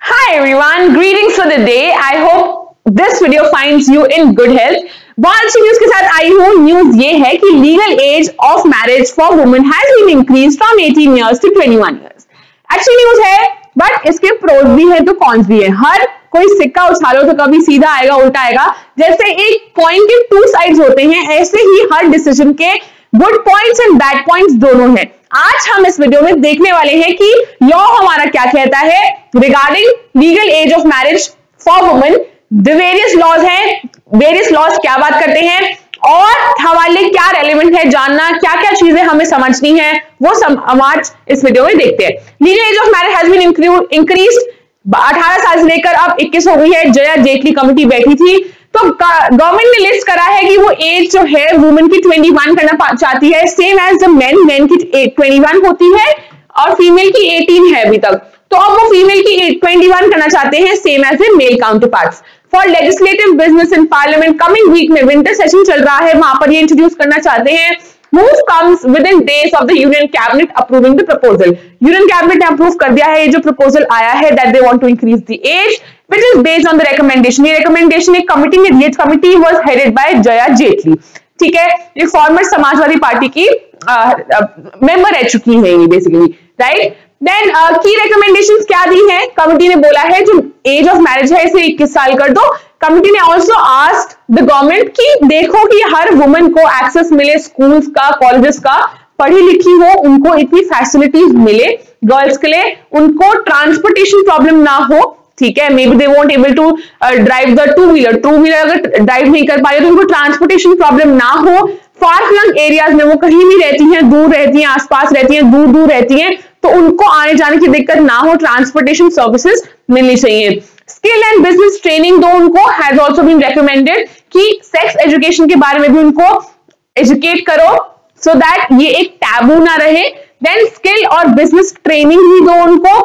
Hi everyone, greetings for the day. I hope this video finds you in good health. बहुत अच्छी news के साथ आई हूँ. News ये है कि legal age of marriage for women has been increase from 18 years to 21 years. अच्छी news है, बट इसके प्रोज भी है तो कॉन्स भी है. हर कोई सिक्का उछालो तो कभी सीधा आएगा उल्टा आएगा. जैसे एक कॉइन के टू साइड्स होते हैं, ऐसे ही हर डिसीजन के good points and bad points दोनों हैं. आज हम इस वीडियो में देखने वाले हैं कि लॉ हमारा क्या कहता है regarding legal age of marriage for women. The various laws हैं, वेरियस लॉज क्या बात करते हैं और हमारे लिए क्या रेलेवेंट है जानना, क्या क्या चीजें हमें समझनी है, वो सब हम आज इस वीडियो में देखते हैं. Legal age of marriage has been increase. 18 साल से लेकर अब 21 हो गई है. जया जेटली कमेटी बैठी थी तो गवर्नमेंट ने लिस्ट करा है कि वो एज जो है वुमेन की 21 करना चाहती है, सेम एज द मेन की 21 होती है और फीमेल की 18 है अभी तक. तो अब वो फीमेल की 21 करना चाहते हैं, same age the male counterparts. For legislative business in parliament coming week में विंटर सेशन चल रहा है, वहां पर ये इंट्रोड्यूस करना चाहते हैं. Move comes within days of the Union Cabinet approving the proposal. Union Cabinet ने अप्रूव कर दिया है ये जो प्रपोजल आया है that they want to increase the age, which is based on the recommendation. ये recommendation एक कमिटी ने दी. Committee was headed by Jaya Jaitly. ठीक है, ये फॉर्मर समाजवादी पार्टी की मेंबर रह चुकी है ये बेसिकली, राइट. देन की रिकमेंडेशंस क्या दी है? कमिटी ने बोला है जो एज ऑफ मैरिज है इसे 21 साल कर दो. कमिटी ने ऑल्सो आस्क्ड द गवर्नमेंट कि देखो कि हर वुमेन को एक्सेस मिले स्कूल्स का, कॉलेजेस का, पढ़ी लिखी हो, उनको इतनी फैसिलिटीज मिले गर्ल्स के लिए, उनको ट्रांसपोर्टेशन प्रॉब्लम ना हो. ठीक है, maybe they won't able to drive the two wheeler अगर ड्राइव नहीं कर पाए तो उनको ट्रांसपोर्टेशन प्रॉब्लम ना हो. फार फ्लंग एरियाज में वो कहीं भी रहती हैं, दूर रहती हैं, आसपास रहती हैं, दूर दूर रहती हैं, तो उनको आने जाने की दिक्कत ना हो, ट्रांसपोर्टेशन सर्विसेज मिलनी चाहिए. स्किल एंड बिजनेस ट्रेनिंग दो उनको, हैज आल्सो बीन रेकमेंडेड कि सेक्स एजुकेशन के बारे में भी उनको एजुकेट करो सो दैट ये एक टैबू ना रहे. देन स्किल और बिजनेस ट्रेनिंग भी दो उनको,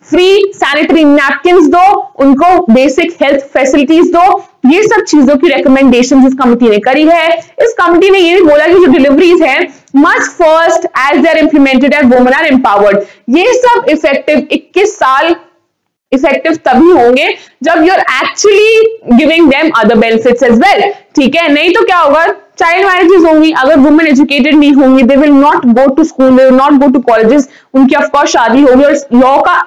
फ्री सैनिटरी नैपकिन्स दो उनको, बेसिक हेल्थ फैसिलिटीज दो. ये सब चीजों की रिकमेंडेशन इस कमिटी ने करी है. इस कमिटी ने ये भी बोला कि जो डिलीवरीज है must first as they are implemented and women are empowered. ये सब इफेक्टिव 21 साल इफेक्टिव तभी होंगे जब you are actually giving them other benefits as well. ठीक है, नहीं तो क्या होगा, चाइल्ड मैरिजेस होंगी. अगर वुमेन एजुकेटेड नहीं होंगी, they will not go to school, they will not go to colleges, उनकी ऑफकोर्स शादी होगी और लॉ का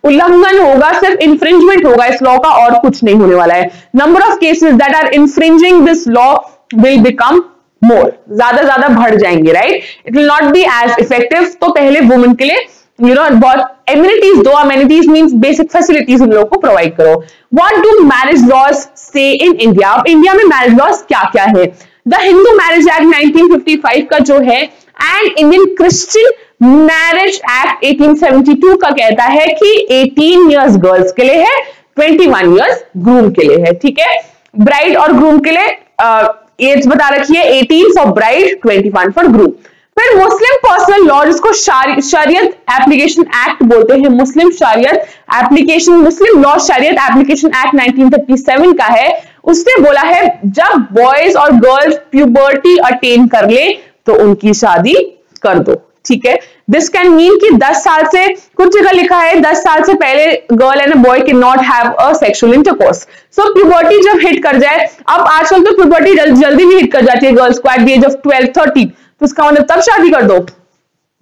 उल्लंघन होगा, सिर्फ इंफ्रिंजमेंट होगा इस लॉ का और कुछ नहीं होने वाला है. Number of cases that are infringing this law will become more, ज्यादा बढ़ जाएंगे, right. It will not be as effective. तो पहले वुमेन के लिए बहुत एमिनिटीज दो. एमिनिटीज मींस बेसिक फैसिलिटीज उन लोगों को प्रोवाइड करो. व्हाट डू मैरिज लॉज से इन इंडिया? अब इंडिया में मैरिज लॉज क्या क्या है? द हिंदू मैरिज एक्ट 1955 का जो है and Indian Christian marriage act 1872 का कहता है कि 18 इयर्स गर्ल्स के लिए है, 21 इयर्स ग्रूम के लिए है. ठीक है, ब्राइड और ग्रूम के लिए एज बता रखी है 18 फॉर ब्राइड, 21 फॉर ग्रूम. फिर मुस्लिम पर्सनल लॉ जिसको शरीयत एप्लीकेशन एक्ट बोलते हैं, मुस्लिम शरीयत एप्लीकेशन, मुस्लिम लॉ शरीयत एप्लीकेशन एक्ट 1937 का है. उसने बोला है जब बॉयज और गर्ल्स प्यूबर्टी अटेन कर ले तो उनकी शादी कर दो. ठीक है, दिस कैन मीन कि 10 साल से, कुछ जगह लिखा है 10 साल से पहले girl and boy can not have a sexual intercourse. So puberty जब हिट कर जाए, अब आजकल तो प्यूबर्टी जल्दी भी हिट कर जाती है गर्ल्स को एट द एज ऑफ 12-13, तो उसका मतलब तब शादी कर दो.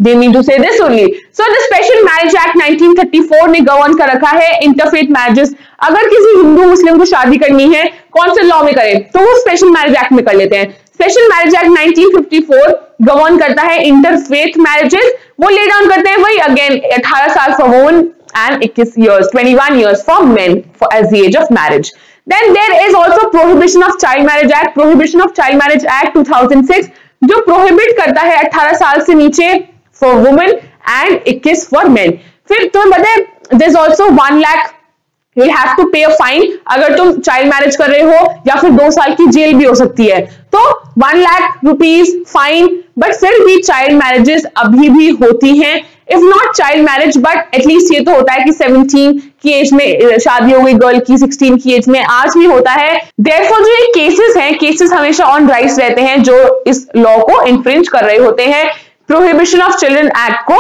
They mean to say this only. So the Special Marriage Act 1934 ने गवर्न कर रखा है इंटरफेथ मैरिजेस. अगर किसी हिंदू मुस्लिम को शादी करनी है कौन से लॉ में करें, तो वो स्पेशल मैरिज एक्ट में कर लेते हैं. स्पेशल मैरिज एक्ट 1954 गवर्न करता है इंटरफेथ मैरिजेस. वो ले डाउन करते हैं वही अगेन 18 साल for women and 21 years for men as the age of marriage. Then there is also Prohibition of Child Marriage Act. Prohibition of Child Marriage Act 2006 जो prohibit करता है 18 साल से नीचे for women and 21 for men. फिर तुम्हें पता है there is also 1 lakh you will have to pay a fine अगर तुम चाइल्ड मैरिज कर रहे हो, या फिर 2 साल की जेल भी हो सकती है. तो 1 लाख रुपीज फाइन. बट फिर भी चाइल्ड मैरिजेस अभी भी होती हैं, if not child marriage but at least ये तो होता है कि 17 की एज में शादी हो गई गर्ल की, 16 की एज में आज भी होता है. देयरफॉर जो ये केसेस हैं, केसेस हमेशा ऑन राइस रहते हैं जो इस लॉ को इन्फ्रिंज कर रहे होते हैं, प्रोहिबिशन ऑफ चिल्ड्रन एक्ट को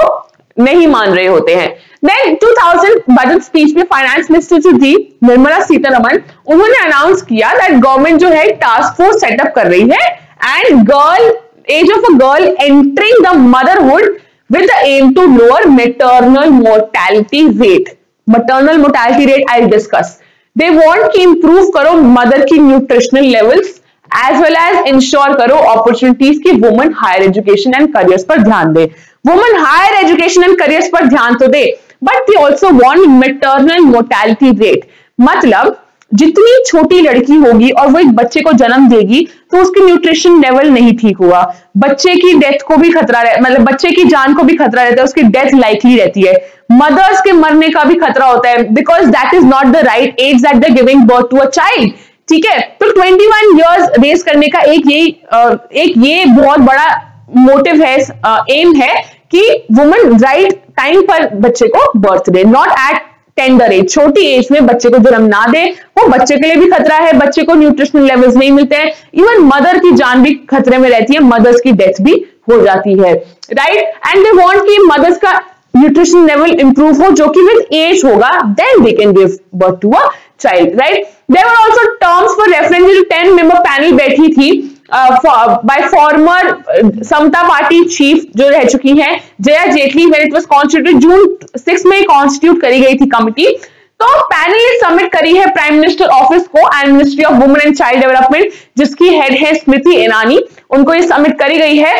नहीं मान रहे होते हैं. देन 2000 बजट स्पीच में फाइनेंस मिनिस्टर जो थी निर्मला सीतारमण, उन्होंने अनाउंस किया दैट गवर्नमेंट जो है टास्क फोर्स सेटअप कर रही है and girl age of a girl entering the motherhood with the aim to lower maternal mortality rate. Maternal mortality rate I'll discuss. They want कि improve करो mother की nutritional levels as well as ensure करो opportunities कि women higher education and careers पर ध्यान दे. Women higher education and careers पर ध्यान तो दे, but they also want maternal mortality rate. मतलब जितनी छोटी लड़की होगी और वो एक बच्चे को जन्म देगी तो उसकी न्यूट्रिशन लेवल नहीं ठीक हुआ, बच्चे की डेथ को भी खतरा मतलब बच्चे की जान को भी खतरा रहता है, उसकी डेथ लाइकली रहती है, मदर्स के मरने का भी खतरा होता है because that is not the right age that they giving birth to a child. ठीक है, तो 21 इयर्स रेस करने का एक ये बहुत बड़ा मोटिव है, एम है कि वुमेन राइट टाइम पर बच्चे को birth they, not at tender as, छोटी एज में बच्चे को जन्म ना दे, वो बच्चे के लिए भी खतरा है, बच्चे को न्यूट्रिशनल लेवल्स नहीं मिलते हैं, इवन मदर की जान भी खतरे में रहती है, मदर्स की डेथ भी हो जाती है, राइट। एंड दे वांट कि मदर्स का न्यूट्रिशन लेवल इंप्रूव हो जो कि विद एज होगा, then they can give birth to a child, right. There were also terms for reference, जो 10 मेंबर पैनल बैठी थी by former Samata party chief जो रह चुकी हैं Jaya Jaitly, when it was constituted June 6 में कॉन्स्टिट्यूट करी गई थी कमिटी, तो पैनल ने सबमिट करी है प्राइम मिनिस्टर ऑफिस को and ministry of women and child development, जिसकी हेड है स्मृति ईरानी, उनको ये सबमिट करी गई है,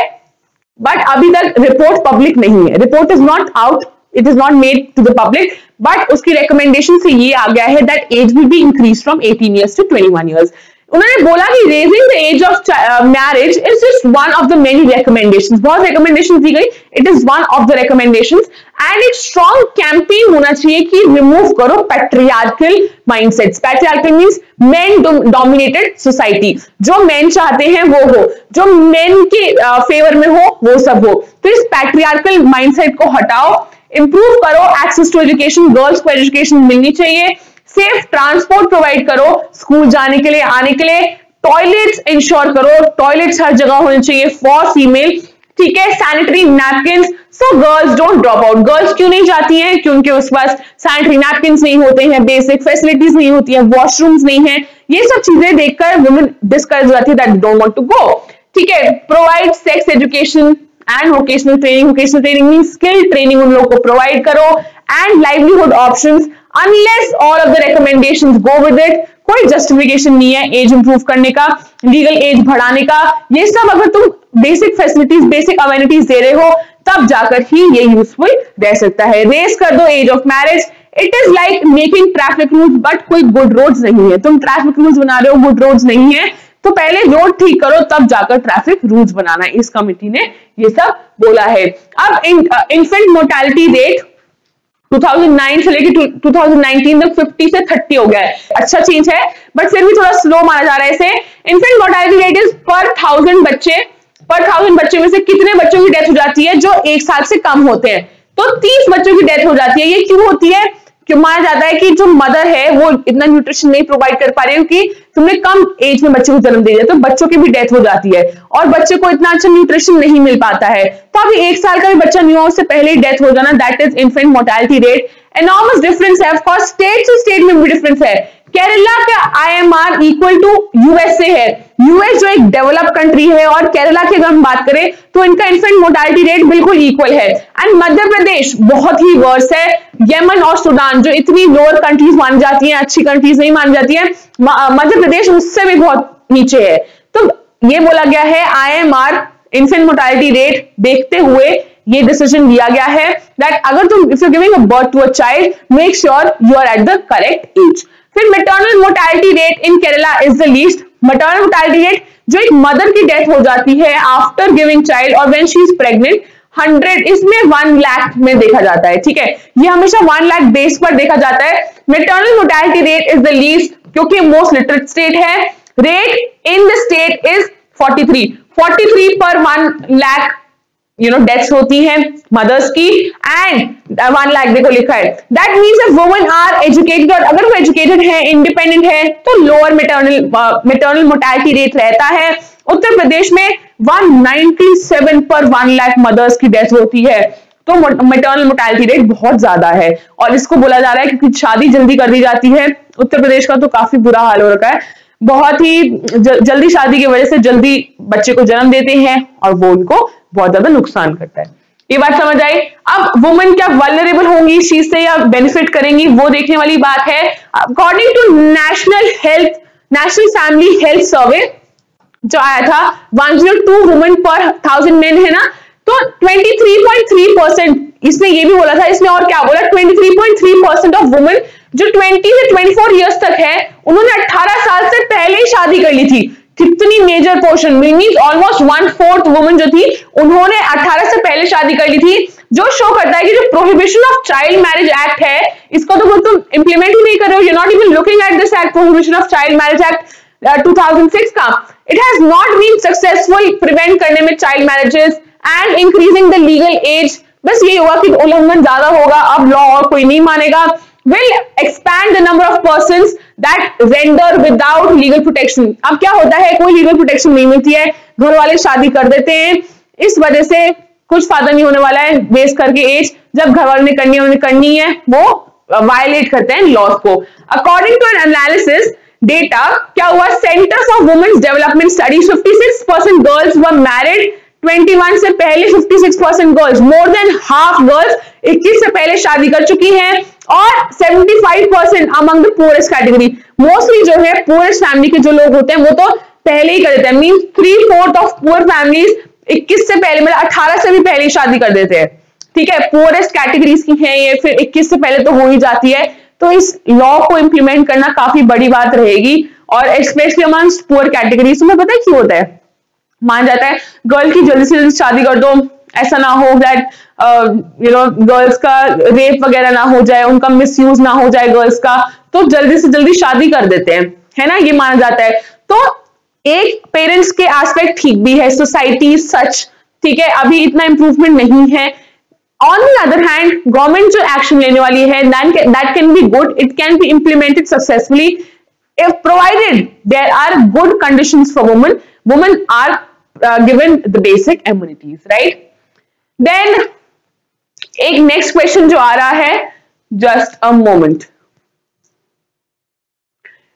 बट अभी तक रिपोर्ट पब्लिक नहीं है, report is not out, it is not made to the public, but उसकी रिकमेंडेशन से ये आ गया है that age will be increase from 18 years to 21 years. उन्होंने बोला कि raising the age of marriage is just one of the many recommendations, बहुत रिकमेंडेशन दी गई, it is one of the recommendations and एक स्ट्रॉन्ग कैंपेन होना चाहिए कि रिमूव करो patriarchal mindsets. Patriarchal means main dominated society, जो मेन चाहते हैं वो हो, जो मेन के फेवर में हो वो सब हो, तो इस पैट्रियार्कल माइंडसेट को हटाओ, इंप्रूव करो एक्सेस टू एजुकेशन, गर्ल्स को एजुकेशन मिलनी चाहिए, सेफ ट्रांसपोर्ट प्रोवाइड करो स्कूल जाने के लिए आने के लिए, टॉयलेट्स इंश्योर करो, टॉयलेट्स हर जगह होने चाहिए फॉर फीमेल, ठीक है, sanitary napkin so girls don't drop out. Girls क्यों नहीं जाती हैं? क्योंकि उसके पास सैनिटरी नैपकिन नहीं होते हैं, बेसिक फैसिलिटीज नहीं होती है, वॉशरूम्स नहीं है, ये सब चीजें देखकर वुमेन डिस्करेज हो जाती है that don't want to go. ठीक है, provide sex education and vocational training, vocational training means skill training उन लोगों को प्रोवाइड करो and livelihood options, unless all of the recommendations go with it, कोई जस्टिफिकेशन नहीं है एज इंप्रूव करने का, लीगल एज बढ़ाने का, ये सब अगर तुम बेसिक फैसिलिटीज, बेसिक अवेनिटीज दे रहे हो तब जाकर ही ये यूजफुल रह सकता है। रेस कर दो age of marriage, it is like making traffic rules but कोई गुड रोड्स नहीं है, तुम ट्रैफिक रूल्स बना रहे हो, गुड रोड्स नहीं है, तो पहले रोड ठीक करो तब जाकर ट्रैफिक रूल्स बनाना, इस कमिटी ने ये सब बोला है। अब इन्फेंट मोर्टेलिटी रेट 2009 से लेकर 2019 तक 50 से 30 हो गया है, अच्छा चेंज है बट फिर भी थोड़ा स्लो माना जा रहा है इसे। इन्फेंट मोर्टेलिटी रेट इज पर 1000 बच्चे में से कितने बच्चों की डेथ हो जाती है जो 1 साल से कम होते हैं, तो 30 बच्चों की डेथ हो जाती है। ये क्यों होती है? क्यों माना जाता है कि जो मदर है वो इतना न्यूट्रिशन नहीं प्रोवाइड कर पा रही है क्योंकि तुमने कम एज में बच्चे को जन्म दे दिया, तो बच्चों की भी डेथ हो जाती है और बच्चे को इतना अच्छा न्यूट्रिशन नहीं मिल पाता है, तो अभी 1 साल का भी बच्चा नहीं हुआ उससे पहले ही डेथ हो जाना, that is infant mortality rate. Enormous difference है, ऑफ कोर्स स्टेट से स्टेट में भी डिफरेंस है। केरला का IMR इक्वल टू यूएसए है, यूएस जो एक डेवलप्ड कंट्री है और केरला की अगर हम बात करें तो इनका इन्फेंट मोर्टेलिटी रेट बिल्कुल इक्वल है। एंड मध्य प्रदेश बहुत ही वर्स है, यमन और सूडान जो इतनी लोअर कंट्रीज मानी जाती हैं, अच्छी कंट्रीज नहीं मानी जाती हैं, मध्य प्रदेश उससे भी बहुत नीचे है। तो ये बोला गया है IMR इन्फेंट मोर्टेलिटी रेट देखते हुए ये डिसीजन लिया गया है दैट अगर तुम if you giving a birth to a child make sure you are at the correct age. फिर maternal mortality rate in Kerala is the least. Maternal mortality rate जो एक मदर की डेथ हो जाती है आफ्टर गिविंग चाइल्ड और when she is pregnant 100, इसमें 1 लाख में देखा जाता है, ठीक है, ये हमेशा 1 लाख बेस पर देखा जाता है। Maternal mortality rate is the least क्योंकि मोस्ट लिटरेट स्टेट है। Rate in the state is 43 पर 1 लाख डेथ्स होती हैं मदर्स की एंड 1 लाख देखो लिखा है, that means if women are educated और अगर वो एजुकेटेड है, इंडिपेंडेंट है, तो लोअर मैटरनल मोर्टेलिटी रेट रहता है। उत्तर प्रदेश में 197 पर 1 लाख मदर्स की डेथ होती है। तो मैटरनल मोर्टेलिटी रेट बहुत ज्यादा है। और इसको बोला जा रहा है क्योंकि शादी जल्दी कर दी जाती है। उत्तर प्रदेश का तो काफी बुरा हाल हो रखा है, बहुत ही जल्दी शादी की वजह से जल्दी बच्चे को जन्म देते हैं और वो उनको बहुत ज्यादा नुकसान करता है। ये बात समझ आई। अब वुमेन क्या वल्नरेबल होंगी इस चीज से या बेनिफिट करेंगी, वो देखने वाली बात है। According to national family health survey जो आया था 102 वुमेन पर 1000 मेन है ना, तो 23.3%, इसने ये भी बोला था, इसने और क्या बोला, 23.3% ऑफ वुमेन जो 20 से 24 इयर्स तक है उन्होंने 18 साल से पहले ही शादी कर ली थी। कितनी major portion, means almost 1/4 women जो थी उन्होंने 18 से पहले शादी कर ली थी, जो शो करता है कि जो prohibition of child marriage act है इसको तो तुम इंप्लीमेंट ही नहीं कर रहे हो। You not even looking at this act, prohibition of child marriage act 2006 का। It has not been successful prevent करने में child marriages and increasing the legal age. बस ये हुआ कि उल्लंघन ज्यादा होगा, अब लॉ और कोई नहीं मानेगा। will expand the number of persons that render without legal protection। अब क्या होता है, कोई लीगल प्रोटेक्शन नहीं मिलती है, घर वाले शादी कर देते हैं, इस वजह से कुछ फायदा नहीं होने वाला है। बेस करके एज जब घर वाले ने करनी है वो वायलेट करते हैं लॉज को। According to an analysis data क्या हुआ, centres of women's development studies 56% girls were married 21 से पहले, 56% girls, more than half girls 21 से पहले शादी कर चुकी हैं, और 75% among the poorest category. Mostly जो है पुअरेस्ट फैमिली के जो लोग होते हैं वो तो पहले ही कर देते हैं, मींस 3/4 ऑफ पुअर फैमिलीज 21 से पहले, मतलब 18 से भी पहले शादी कर देते हैं। ठीक है, पुअरेस्ट कैटेगरीज की है ये, फिर 21 से पहले तो हो ही जाती है। तो इस लॉ को इंप्लीमेंट करना काफी बड़ी बात रहेगी, और स्पेशली अमंग पुअर कैटेगरीज में पता है क्यों होता है, मान जाता है गर्ल की जल्दी से जल्दी शादी कर दो, ऐसा ना हो दैट गर्ल्स का रेप वगैरह ना हो जाए, उनका मिसयूज ना हो जाए गर्ल्स का, तो जल्दी से जल्दी शादी कर देते हैं, है ना, ये माना जाता है। तो एक पेरेंट्स के एस्पेक्ट ठीक भी है, सोसाइटी सच, ठीक है, अभी इतना इंप्रूवमेंट नहीं है। On the other hand government जो एक्शन लेने वाली है that can be good, it can be implemented successfully if provided there are good conditions for women are given the basic amenities, right? Then एक next question जो आ रहा है, just a moment.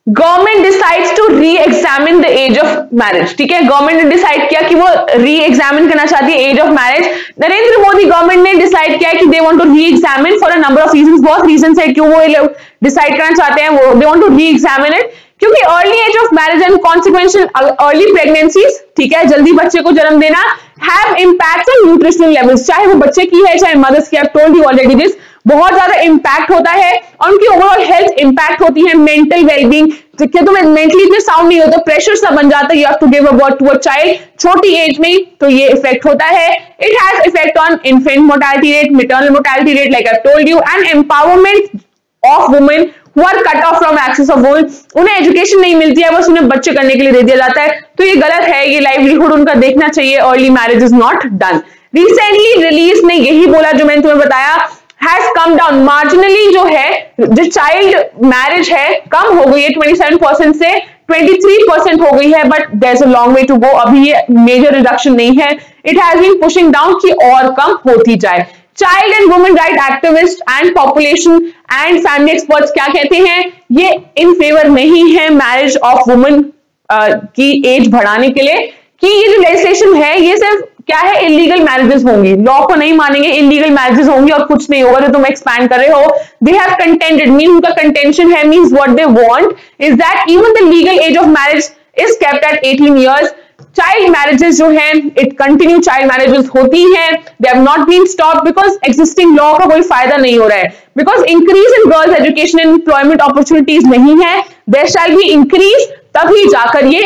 Government decides to reexamine the age of marriage. ठीक है, government ने decide किया कि वो री एग्जामिन करना चाहती है age of marriage. Narendra Modi government ने डिसाइड किया कि they want to reexamine for a number of reasons. बहुत रीजंस है क्यों वो डिसाइड करना चाहते हैं, वो they want to reexamine it, क्योंकि early age of marriage and consequential early pregnancies, ठीक है, जल्दी बच्चे को जन्म देना, have impact on nutritional levels, चाहे वो बच्चे की है चाहे मदर्स की। I have told you already this, बहुत ज्यादा इम्पैक्ट होता है और उनकी ओवरऑल हेल्थ इम्पैक्ट होती है, मेंटल वेलबींग। देखिए तुम्हें मेंटली इतने साउंड नहीं होता, प्रेशर सा बन जाता है, you have to give a birth to a child छोटी एज में, तो ये इफेक्ट होता है। It has effect on infant mortality rate, maternal mortality rate, like I told you, and empowerment of women who are cut off from access of women। उन्हें education नहीं मिलती है, बस उन्हें बच्चे करने के लिए दे दिया जाता है, तो ये गलत है, ये लाइवलीहुड उनका देखना चाहिए। Early marriage is not done. Recently release ने यही बोला जो मैंने तुम्हें बताया, हैज कम डाउन मार्जिनली, जो है जो चाइल्ड मैरिज है कम हो गई है 27% से 23% हो गई है, but there is a long way to go, अभी ये मेजर रिडक्शन नहीं है। It has been pushing down कि और कम होती जाए। Child and women right activist and population and family experts क्या कहते हैं, ये इन फेवर नहीं है मैरिज ऑफ वुमेन की एज बढ़ाने के लिए, कि ये जो लेजिस्लेशन है ये सिर्फ क्या है, इलीगल मैरिजेस होंगी, लॉ को नहीं मानेंगे, इलीगल मैरिजेस होंगी और कुछ नहीं होगा जो तुम एक्सपैंड कर रहे हो। दे हैव कंटेंटेड, मीन उनका कंटेंशन है, means what they want is that even the legal age of marriage is kept at 18 years. Child marriages जो हैं, इट कंटिन्यू चाइल्ड मैरिजेस होती हैं, they have not been stopped because existing law का कोई फायदा नहीं हो रहा है, because increase in girls education and employment opportunities नहीं है। देयर शैल बी इंक्रीज, तभी जाकर ये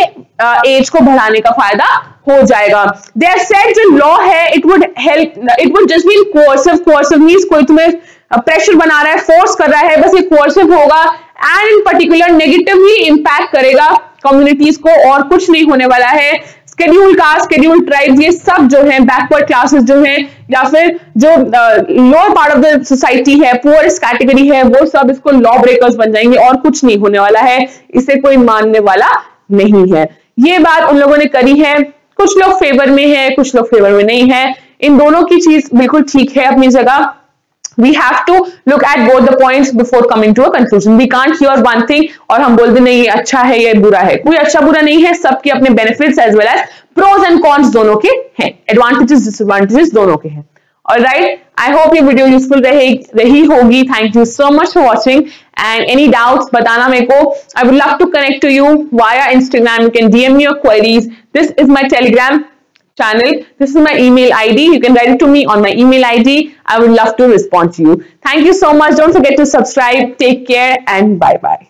एज को बढ़ाने का फायदा हो जाएगा। दे आर सेड जो लॉ है it would help, it would just be coercive, coercive means कोई तुम्हें प्रेशर बना रहा है, फोर्स कर रहा है, बस ये कोर्सिव होगा and in particular negatively impact करेगा कम्युनिटीज को, और कुछ नहीं होने वाला है। शेड्यूल कास्ट, शेड्यूल ट्राइब्स, ये सब जो है बैकवर्ड क्लासेस जो है, या फिर जो lower part of the society है, पुअरेस्ट कैटेगरी है, वो सब इसको लॉ ब्रेकर्स बन जाएंगे और कुछ नहीं होने वाला है, इसे कोई मानने वाला नहीं है। ये बात उन लोगों ने करी है, कुछ लोग फेवर में है, कुछ लोग फेवर में नहीं है। इन दोनों की चीज बिल्कुल ठीक है अपनी जगह. We have to look at both the points before coming to a conclusion. We can't hear one thing और हम बोल दे नहीं ये अच्छा है ये बुरा है. कोई अच्छा बुरा नहीं है, सबके अपने benefits as well as pros and cons दोनों के हैं, advantages disadvantages दोनों के हैं. Alright, I hope ये वीडियो यूजफुल रही होगी. Thank you so much for watching. And any doubts बताना मेरे को. I would love to connect to you via Instagram. You can DM me your queries. This is my Telegram channel. This is my email ID. You can write it to me on my email ID. I would love to respond to you. Thank you so much. Don't forget to subscribe. Take care and bye bye.